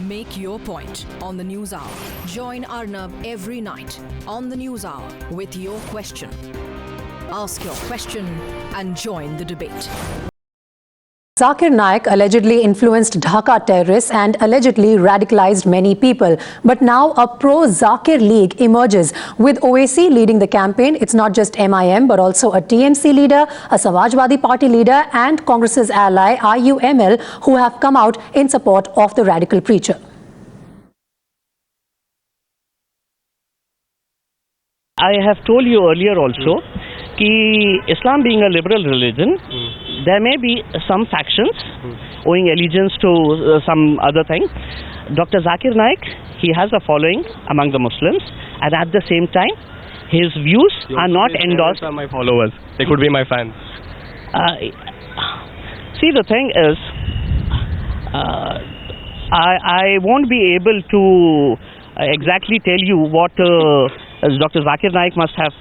Make your point on the News Hour. Join Arnab every night on the News Hour with your question. Ask your question and join the debate. Zakir Naik allegedly influenced Dhaka terrorists and allegedly radicalized many people. But now a pro-Zakir League emerges with Owaisi leading the campaign. It's not just MIM but also a TMC leader, a Samajwadi Party leader and Congress's ally IUML who have come out in support of the radical preacher. I have told you earlier also that Islam being a liberal religion, there may be some factions owing allegiance to some other thing. Dr. Zakir Naik, he has a following among the Muslims, and at the same time, his views are not endorsed. Are my followers. They could be my fans. See, the thing is, I won't be able to exactly tell you what Dr. Zakir Naik must have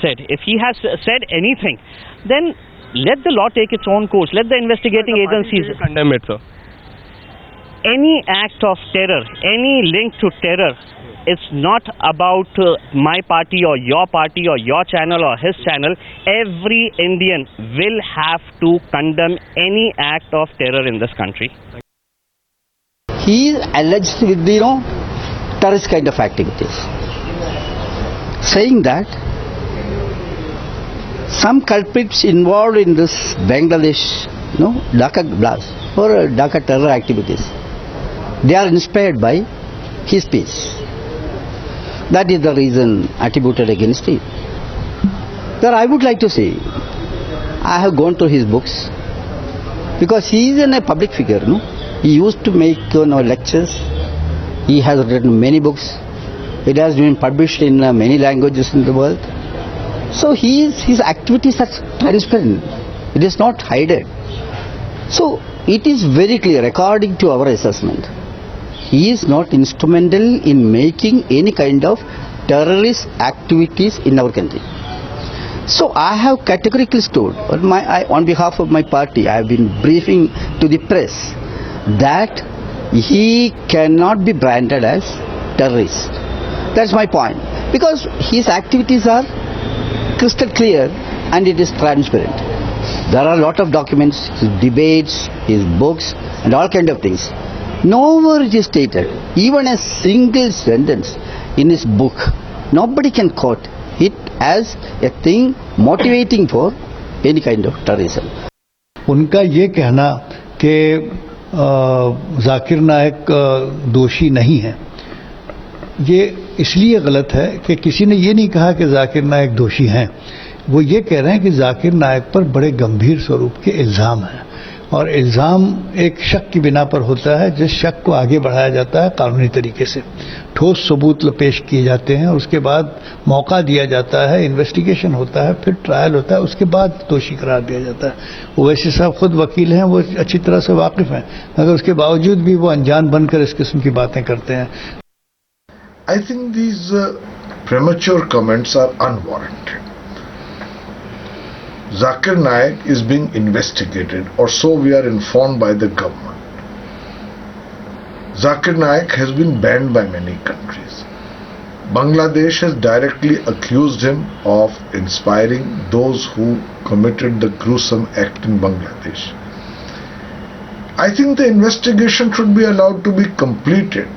said. If he has said anything, then let the law take its own course. Let the investigating agencies condemn it, sir. Any act of terror, any link to terror, it's not about my party or your channel or his channel. Every Indian will have to condemn any act of terror in this country. He is alleged with, terrorist kind of activities. Saying that some culprits involved in this Bangladesh, Dhaka blast or Dhaka terror activities, they are inspired by his speech. That is the reason attributed against him. Sir, I would like to say, I have gone through his books because he is a public figure. He used to make lectures. He has written many books. It has been published in many languages in the world. So his activities are transparent. It is not hidden. So it is very clear, according to our assessment, he is not instrumental in making any kind of terrorist activities in our country. So I have categorically stood, on behalf of my party, I have been briefing to the press that he cannot be branded as terrorist. That's my point. Because his activities are crystal clear and it is transparent. There are a lot of documents, his debates, his books and all kind of things. Nowhere it is stated, even a single sentence in his book, nobody can quote it as a thing motivating for any kind of terrorism. उनका ये कहना कि जाकिर नाइक दोषी नहीं है, ये इसलिए गलत है कि किसी ने ये नहीं कहा कि जाकिर नाइक दोषी हैं। वो ये कह रहे हैं कि जाकिर नाइक पर बड़े गंभीर स्वरूप के इल्ज़ाम हैं और इल्ज़ाम एक शक की बिना पर होता है, जिस शक को आगे बढ़ाया जाता है कानूनी तरीके से। ठोस सबूत पेश किए जाते हैं और उसके बाद मौका दिया जाता है, इन्वेस्टिगेशन होता है, फिर ट्रायल होता है, उसके बाद दोषी करार दिया जाता है। ओवैसी साहब खुद वकील हैं, वो अच्छी तरह से वाकिफ हैं, मगर उसके बावजूद भी वो अनजान बनकर इस किस्म की बातें करते हैं। I think these premature comments are unwarranted. Zakir Naik is being investigated, or so we are informed by the government. Zakir Naik has been banned by many countries. Bangladesh has directly accused him of inspiring those who committed the gruesome act in Bangladesh. I think the investigation should be allowed to be completed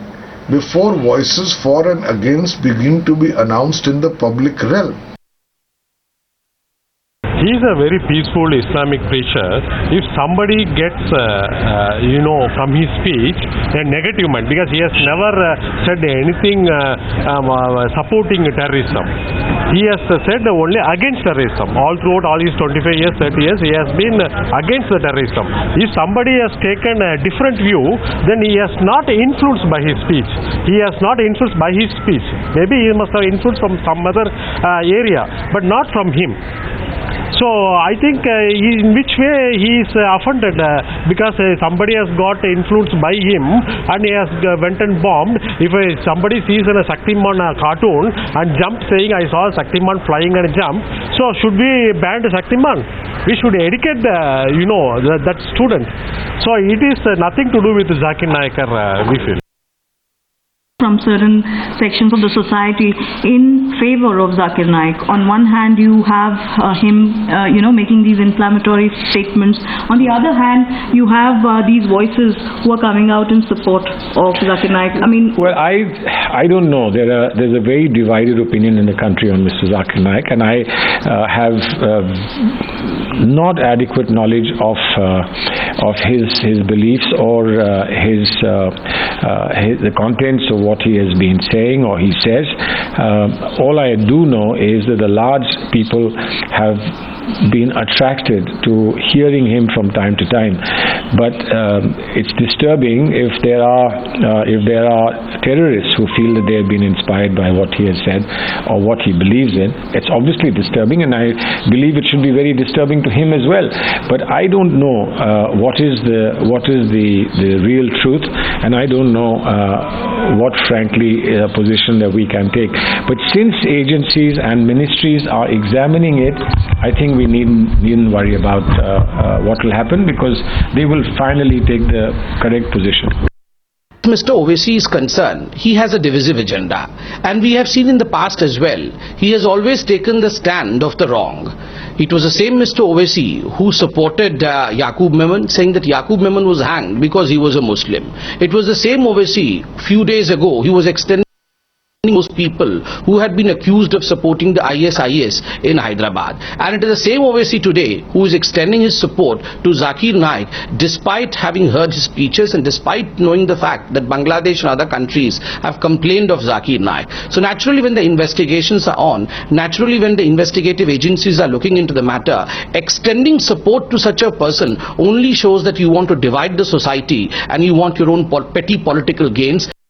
before voices for and against begin to be announced in the public realm. He is a very peaceful Islamic preacher. If somebody gets, from his speech, a negative mind, because he has never said anything supporting terrorism. He has said only against terrorism. All throughout all his 25 years, 30 years, he has been against the terrorism. If somebody has taken a different view, then he has not influenced by his speech. He has not influenced by his speech. Maybe he must have influenced from some other area, but not from him. So I think in which way he is offended because somebody has got influenced by him and he has went and bombed. If somebody sees a Shaktiman cartoon and jumped saying I saw Shaktiman flying and jump, so should we ban Shaktiman? We should educate that student. So it is nothing to do with Zakir Naik, we feel. from certain sections of the society in favor of Zakir Naik. On one hand, you have him, making these inflammatory statements. On the other hand, you have these voices who are coming out in support of Zakir Naik. I mean, well, I don't know. There's a very divided opinion in the country on Mr. Zakir Naik, and I have not adequate knowledge of his beliefs or the contents of what he has been saying or he says. All I do know is that the large people have been attracted to hearing him from time to time, but it's disturbing if there are terrorists who feel that they have been inspired by what he has said or what he believes in. It's obviously disturbing, and I believe it should be very disturbing to him as well. But I don't know what is the real truth, and I don't know what, frankly, position that we can take. But since agencies and ministries are examining it, I think we needn't worry about what will happen, because they will finally take the correct position. Mr. Owaisi is concerned, he has a divisive agenda, and we have seen in the past as well, he has always taken the stand of the wrong. It was the same Mr. Owaisi who supported Yaqub Memon, saying that Yaqub Memon was hanged because he was a Muslim. It was the same Owaisi, few days ago, he was extending those people who had been accused of supporting the ISIS in Hyderabad. And it is the same Owaisi today who is extending his support to Zakir Naik, despite having heard his speeches and despite knowing the fact that Bangladesh and other countries have complained of Zakir Naik. So naturally, when the investigations are on, naturally when the investigative agencies are looking into the matter, extending support to such a person only shows that you want to divide the society and you want your own petty political gains.